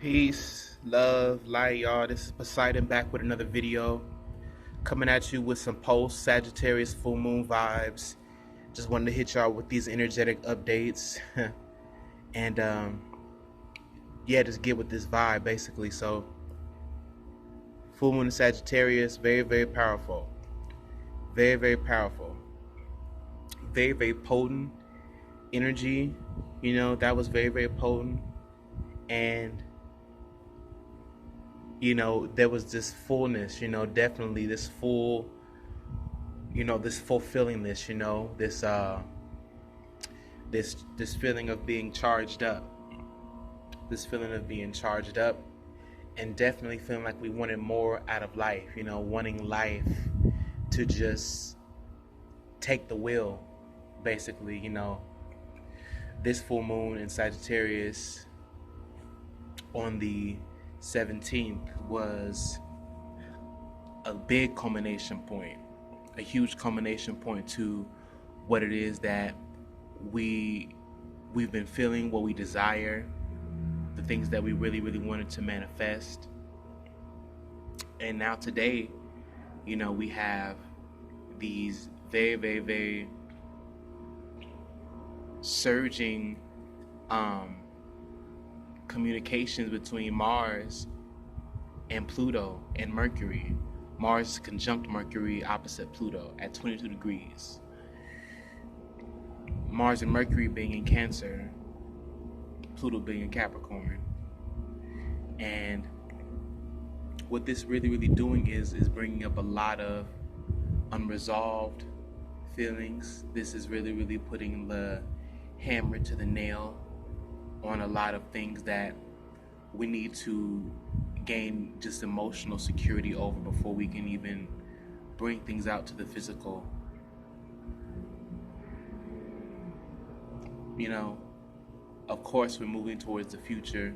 Peace, love, light, y'all. This is Poseidon back with another video. Coming at you with some post Sagittarius full moon vibes. Just wanted to hit y'all with these energetic updates. and yeah, just get with this vibe basically. So full moon in Sagittarius, very, very powerful. Very, very powerful. Very, very potent energy. You know, that was very, very potent. And there was this fullness, definitely this full, this fulfillingness, this feeling of being charged up, and definitely feeling like we wanted more out of life, wanting life to just take the wheel, basically, this full moon in Sagittarius on the 17th was a big culmination point, a huge culmination point to what it is that we've been feeling, what we desire, the things that we really, really wanted to manifest. And now today, we have these very, very, very surging communications between Mars and Pluto and Mercury. Mars is conjunct Mercury opposite Pluto at 22 degrees. Mars and Mercury being in Cancer, Pluto being in Capricorn. And what this really, really doing is bringing up a lot of unresolved feelings. This is really, really putting the hammer to the nail on a lot of things that we need to gain just emotional security over before we can even bring things out to the physical. Of course we're moving towards the future,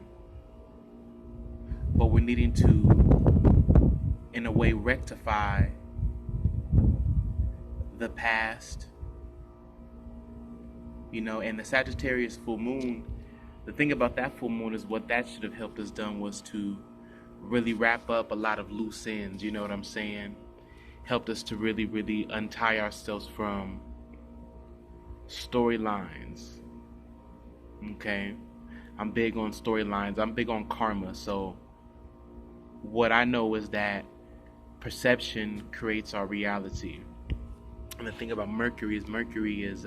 but we're needing to, in a way, rectify the past, and the Sagittarius full moon. The thing about that full moon is what that should have helped us done was to really wrap up a lot of loose ends, you know what I'm saying? Helped us to really, really untie ourselves from storylines, okay? I'm big on storylines. I'm big on karma. So what I know is that perception creates our reality. And the thing about Mercury is Mercury is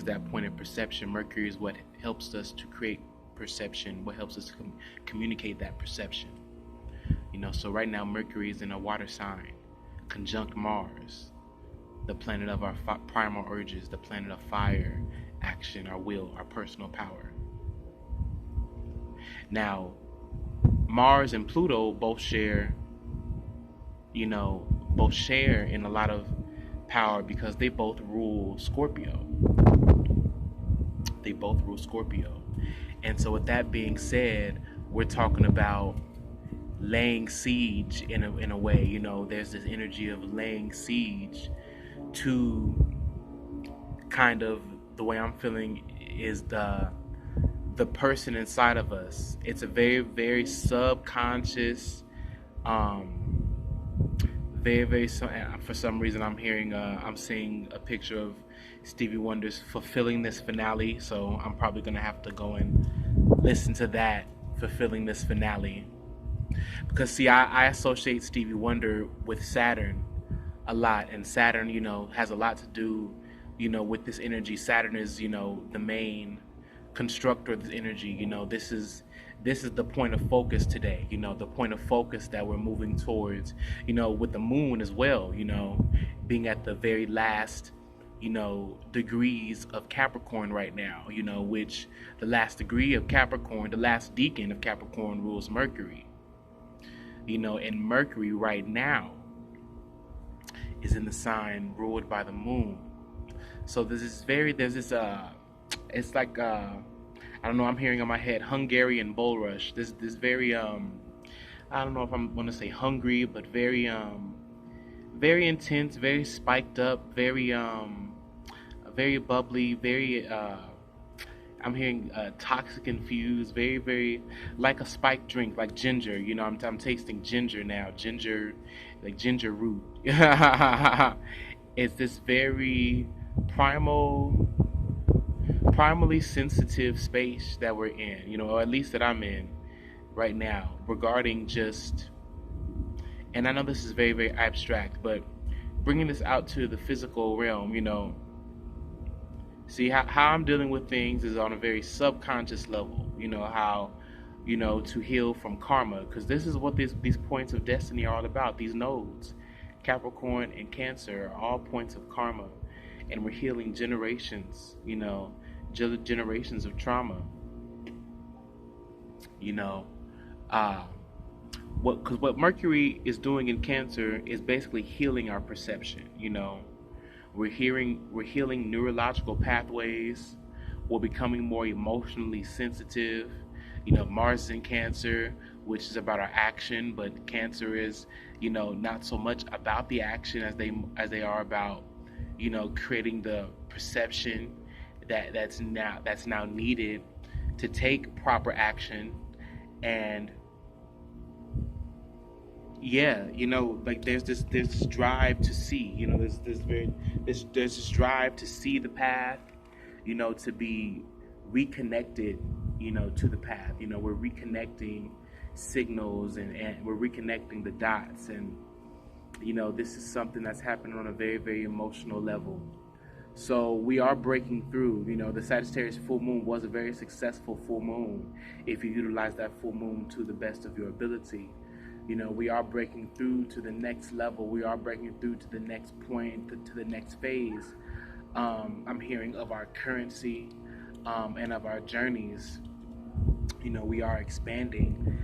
that point of perception. Mercury is what helps us to create perception, what helps us to communicate that perception. So right now Mercury is in a water sign, conjunct Mars, the planet of our primal urges, the planet of fire, action, our will, our personal power. Now, Mars and Pluto both share in a lot of power because they both rule Scorpio. And so with that being said, we're talking about laying siege in a way. There's this energy of laying siege to kind of, the way I'm feeling is the person inside of us. It's a very, very subconscious, very, very, for some reason I'm seeing a picture of Stevie Wonder's Fulfilling This Finale, so I'm probably gonna have to go and listen to that, Fulfilling This Finale, because see, I associate Stevie Wonder with Saturn a lot, and Saturn, has a lot to do, with this energy. Saturn is, the main constructor of this energy. This is the point of focus today, the point of focus that we're moving towards, with the moon as well, being at the very last, degrees of Capricorn right now, which the last degree of Capricorn, the last decan of Capricorn rules Mercury, and Mercury right now is in the sign ruled by the moon. So it's like, I don't know, I'm hearing in my head Hungarian bull rush. This very, I don't know if I'm going to say hungry, but very, very intense, very spiked up, very bubbly, very I'm hearing toxic infused, very, very like a spiked drink, like ginger. I'm tasting ginger now, ginger, like ginger root. It's this very primal, primally sensitive space that we're in, or at least that I'm in right now, regarding just, and I know this is very, very abstract, but bringing this out to the physical realm, see how I'm dealing with things is on a very subconscious level. How, to heal from karma, because this is what these points of destiny are all about. These nodes, Capricorn and Cancer, are all points of karma, and we're healing generations. Generations of trauma. You know, uh, what Mercury is doing in Cancer is basically healing our perception. We're healing neurological pathways. We're becoming more emotionally sensitive. Mars is in Cancer, which is about our action, but Cancer is, not so much about the action as they are about, creating the perception that's now needed to take proper action. And yeah, like there's this drive to see. There's this drive to see the path, to be reconnected, to the path. We're reconnecting signals, and we're reconnecting the dots. And this is something that's happening on a very, very emotional level. So we are breaking through. The Sagittarius full moon was a very successful full moon if you utilize that full moon to the best of your ability. We are breaking through to the next level. We are breaking through to the next point, to the next phase. I'm hearing of our currency, and of our journeys. We are expanding,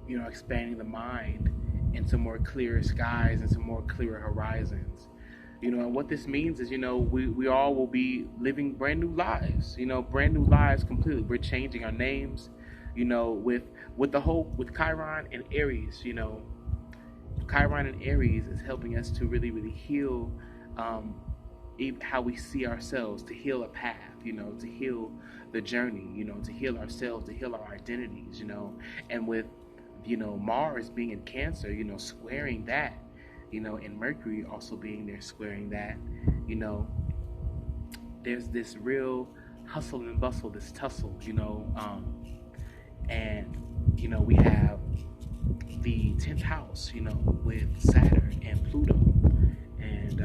expanding the mind into more clearer skies, into more clearer horizons. And what this means is, we all will be living brand new lives, brand new lives completely. We're changing our names, with Chiron and Aries. Chiron and Aries is helping us to really, really heal, how we see ourselves, to heal a path, to heal the journey, to heal ourselves, to heal our identities, and with, Mars being in Cancer, squaring that, and Mercury also being there squaring that, there's this real hustle and bustle, this tussle, and we have the 10th house, with Saturn and Pluto, and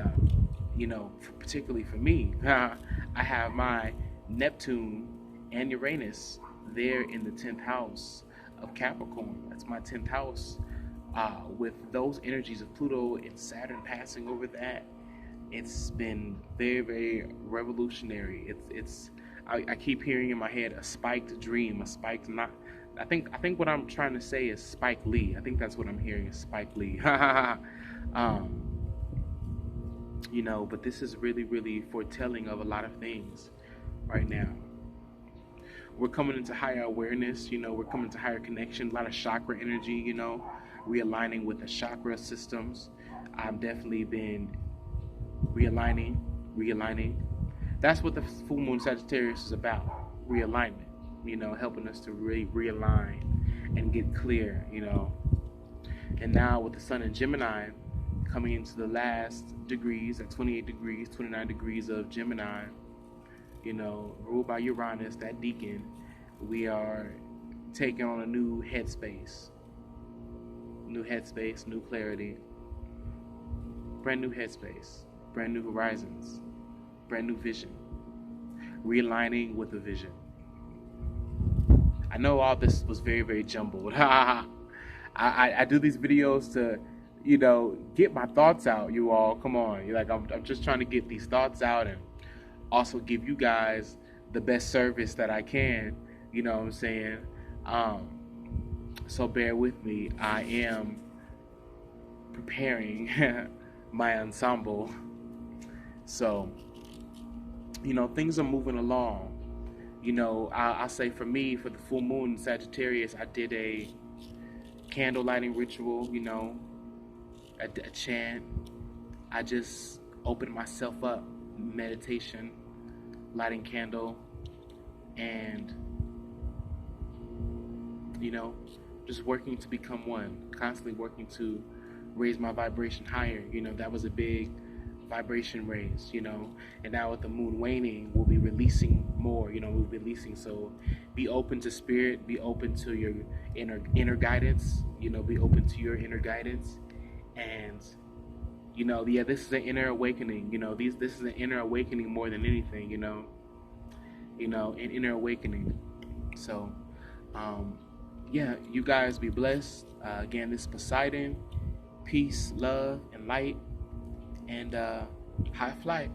particularly for me, I have my Neptune and Uranus there in the 10th house of Capricorn. That's my 10th house. With those energies of Pluto and Saturn passing over that, it's been very, very revolutionary. I keep hearing in my head a spiked dream, a spiked not. I think what I'm trying to say is Spike Lee. I think that's what I'm hearing is Spike Lee. But this is really, really foretelling of a lot of things right now. We're coming into higher awareness, we're coming to higher connection, a lot of chakra energy, realigning with the chakra systems. I've definitely been realigning. That's what the full moon Sagittarius is about, realignment, helping us to really realign and get clear, And now with the sun in Gemini coming into the last degrees, at 28 degrees, 29 degrees of Gemini, ruled by Uranus, that deacon, we are taking on a new headspace, new clarity, brand new headspace, brand new horizons, brand new vision, realigning with a vision. I know all this was very, very jumbled. I do these videos to, get my thoughts out, you all. Come on. I'm just trying to get these thoughts out and also give you guys the best service that I can, you know what I'm saying? So bear with me. I am preparing my ensemble. So, things are moving along. I'll say for me, for the full moon in Sagittarius, I did a candle lighting ritual, a chant. I just opened myself up, meditation, lighting candle, and you know, just working to become one, constantly working to raise my vibration higher. You know, that was a big vibration raise, you know. And now with the moon waning, we'll be releasing more, you know, we'll be releasing. So be open to spirit, be open to your inner guidance, you know, be open to your inner guidance. And you know, yeah, this is an inner awakening, you know, this is an inner awakening more than anything, you know, an inner awakening. So yeah, you guys be blessed. Again, this is Poseidon. Peace, love, and light, and high flight.